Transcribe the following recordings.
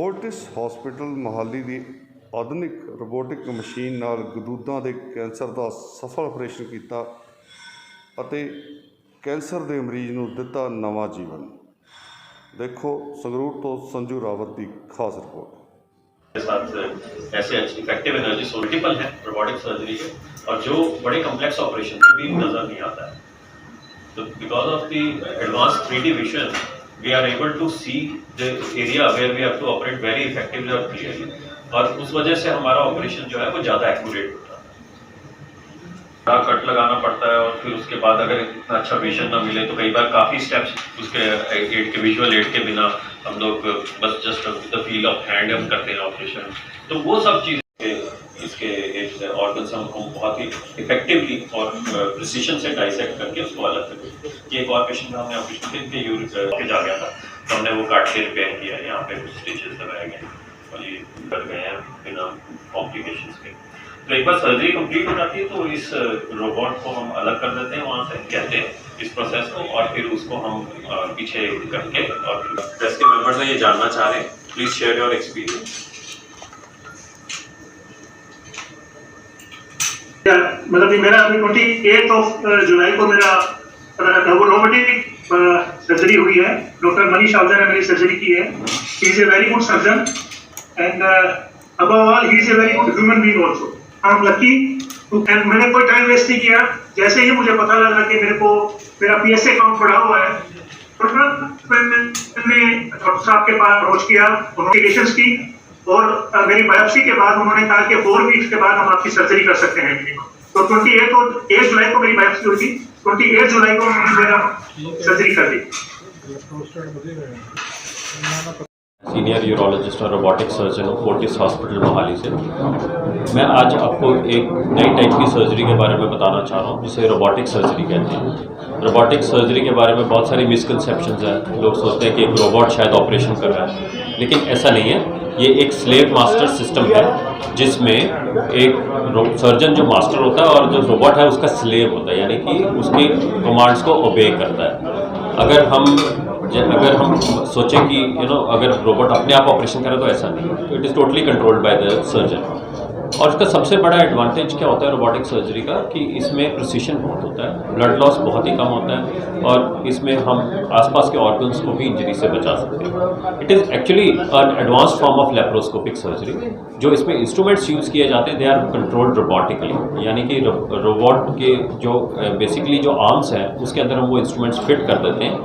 Fortis hospital Mohali ਦੀ ਆਧੁਨਿਕ robotic machine ਨਾਲ ਗਦੂਦਾਂ ਦੇ ਕੈਂਸਰ ਦਾ ਸਫਲ ਆਪਰੇਸ਼ਨ ਕੀਤਾ ਅਤੇ ਕੈਂਸਰ ਦੇ ਮਰੀਜ਼ ਨੂੰ ਦਿੱਤਾ ਨਵਾਂ ਜੀਵਨ। देखो संगरूर तो संजू रावत की खास रिपोर्ट के साथ ऐसे इफेक्टिव एनर्जी मल्टीपल है रोबोटिक सर्जरी के, और जो बड़े कम्प्लेक्स ऑपरेशन भी नज़र नहीं आता है। तो because of the advance 3D vision we are able to see the area where we have to operate very effectively और क्लियरली, और उस वजह से हमारा ऑपरेशन जो है वो ज़्यादा एक्यूरेट होता है। कट लगाना पड़ता है और फिर उसके बाद अगर इतना अच्छा विजन ना मिले तो कई बार काफ़ी स्टेप्स उसके एड के विजुअल एड के बिना हम लोग बस just the feel of hand हम करते हैं ऑपरेशन। तो वो सब चीज़ें इसके ऑर्गन से हमको बहुत ही इफेक्टिवली और प्रिसीशन से डाइसेक्ट करके उसको अलग करके। ये एक और पेशेंट का हमने ऑपरेशन के यूरिक के जा गया था, तो हमने वो काट के रिपेयर किया। यहाँ पे कुछ स्टिचेस लगाए गए और ये कर गए हैं बिना कॉम्प्लिकेशंस के। तो एक बार सर्जरी कंप्लीट हो जाती है तो इस रोबोट को हम अलग कर देते हैं वहाँ से, कहते हैं इस प्रोसेस को, और फिर उसको हम पीछे करके और प्रेस के मेंबर्स से ये जानना चाह रहे हैं, प्लीज शेयर योर एक्सपीरियंस। मतलब मेरा अभी 28 जुलाई को मेरा रोबोटिक सर्जरी हुई है। डॉक्टर मनीष आवजा ने मेरी सर्जरी की है। He is a very good surgeon and above all he is a very good human being also. I am lucky and मैंने कोई टाइम वेस्ट नहीं किया। जैसे ही मुझे पता लगा कि मेरे को मेरा PSA काउंट बढ़ा हुआ है, मैंने डॉक्टर साहब के पास अप्रोच किया, इन्वेस्टिगेशंस की, और मेरी बायोप्सी के बाद उन्होंने कहा कि 4 वीक्स के बाद हम आपकी सर्जरी कर सकते हैं मिनिमम। तो 28 जुलाई को मेरी बायोप्सी हुई थी, 28 जुलाई को मेरा सर्जरी कर दी। सीनियर यूरोलॉजिस्ट और रोबोटिक सर्जन हूँ फोर्टिस हॉस्पिटल मोहाली से। मैं आज आपको एक नई टाइप की सर्जरी के बारे में बताना चाह रहा हूँ जिसे रोबोटिक सर्जरी कहते हैं। रोबोटिक सर्जरी के बारे में बहुत सारी मिसकंसेप्शंस हैं। लोग सोचते हैं कि एक रोबोट शायद ऑपरेशन कर रहा है, लेकिन ऐसा नहीं है। ये एक स्लेव मास्टर सिस्टम है जिसमें एक सर्जन जो मास्टर होता है और जो रोबोट है उसका स्लेव होता है, यानी कि उसकी कमांड्स को ओबे करता है। अगर हम सोचें कि अगर रोबोट अपने आप ऑपरेशन करे तो ऐसा नहीं है। तो it is totally controlled by the surgeon. और इसका सबसे बड़ा एडवांटेज क्या होता है रोबोटिक सर्जरी का, कि इसमें प्रिसीशन बहुत होता है, ब्लड लॉस बहुत ही कम होता है, और इसमें हम आसपास के ऑर्गन्स को भी इंजरी से बचा सकते हैं। It is actually an advance form of laparoscopic surgery. जो इसमें इंस्ट्रूमेंट्स यूज़ किए जाते हैं दे आर कंट्रोल्ड रोबोटिकली, यानी कि रोबोट के जो बेसिकली जो आर्म्स हैं उसके अंदर हम वो इंस्ट्रूमेंट्स फिट कर देते हैं,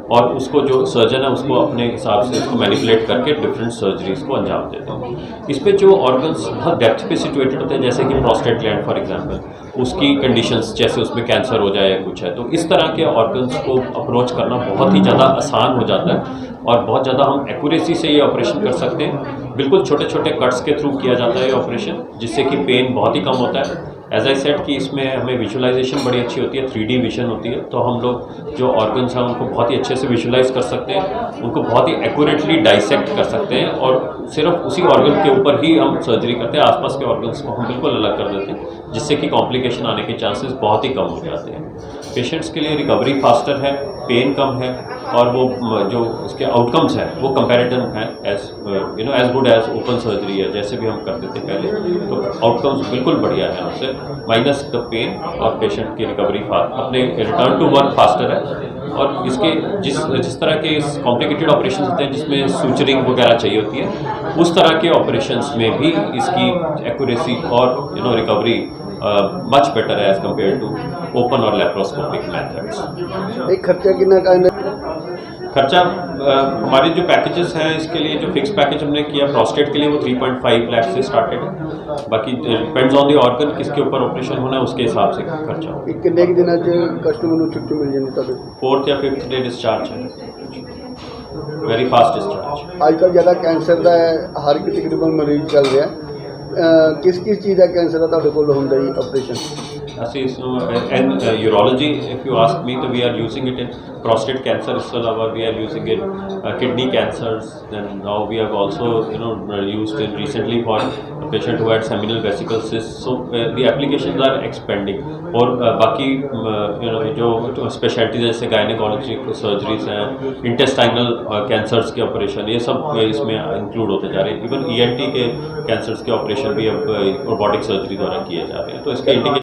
और उसको जो सर्जन है उसको अपने हिसाब से उसको मैनिपुलेट करके डिफरेंट सर्जरीज को अंजाम देते हैं। इस पे जो ऑर्गन्स बहुत डेप्थ पे सिचुएटेड होते हैं, जैसे कि प्रोस्टेट ग्लैंड फॉर एग्जांपल, उसकी कंडीशंस जैसे उसमें कैंसर हो जाए या कुछ है, तो इस तरह के ऑर्गन्स को अप्रोच करना बहुत ही ज़्यादा आसान हो जाता है, और बहुत ज़्यादा हम एक्यूरेसी से ये ऑपरेशन कर सकते हैं। बिल्कुल छोटे छोटे कट्स के थ्रू किया जाता है ये ऑपरेशन, जिससे कि पेन बहुत ही कम होता है। एज आई सेड कि इसमें हमें विजुअलाइजेशन बड़ी अच्छी होती है, 3D विजन होती है, तो हम लोग जो ऑर्गन्स हैं उनको बहुत ही अच्छे से विजुअलाइज कर सकते हैं, उनको बहुत ही एक्यूरेटली डाइसेक्ट कर सकते हैं, और सिर्फ उसी ऑर्गन के ऊपर ही हम सर्जरी करते हैं। आसपास के ऑर्गन्स को हम बिल्कुल अलग कर देते हैं, जिससे कि कॉम्प्लिकेशन आने के चांसेस बहुत ही कम हो जाते हैं। पेशेंट्स के लिए रिकवरी फास्टर है, पेन कम है, और वो जो उसके आउटकम्स हैं वो कंपैरेटिव हैं as good as open surgery है, जैसे भी हम करते थे पहले। तो आउटकम्स बिल्कुल बढ़िया है उससे, माइनस द पेन, और पेशेंट की रिकवरी अपने रिटर्न टू वर्क फास्टर है। और इसके जिस तरह के कॉम्प्लिकेटेड ऑपरेशन होते हैं जिसमें सूचरिंग वगैरह चाहिए होती है, उस तरह के ऑपरेशंस में भी इसकी एक्यूरेसी और रिकवरी मच बेटर है एज कम्पेयर टू ओपन और लेप्रोस्कोपिक मेथड्स। एक खर्चा कितना का खर्चा हमारे जो पैकेजेस हैं इसके लिए जो फिक्स पैकेज हमने किया प्रोस्टेट के लिए वो 3.5 लाख से स्टार्टेड है। बाकी डिपेंड्स ऑन द ऑर्गन किसके ऊपर ऑपरेशन होना है उसके हिसाब से खर्चा होगा। कितने दिन कस्टमर को छुट्टी मिल जाती है? 4th या 5th डे डिस्चार्ज है, वेरी फास्ट डिस्चार्ज। आजकल ज़्यादा कैंसर का हर एक तकरीबन मरीज चल रहा है। किस चीज़ का कैंसर का ਤੁਹਾਡੇ ਕੋਲ ਹੁੰਦਾ ਜੀ ऑपरेशन? ਅਸੀਂ ਇਸ ਨੂੰ and urology if you ask me ਤਾਂ we are using it in prostate cancer ਇਸ ਤੋਂ ਇਲਾਵਾ we are using it kidney cancers, then now we have also used it recently for a patient who had seminal vesicle cysts. So the applications are expanding. और बाकी जो specialities जैसे gynaecology surgeries हैं, intestinal cancers के operation, ये सब इसमें include होते जा रहे हैं. इवन ENT के कैंसर्स के ऑपरेशन भी अब रोबोटिक सर्जरी द्वारा किए जा रहे हैं. तो इसके इंडिकेशन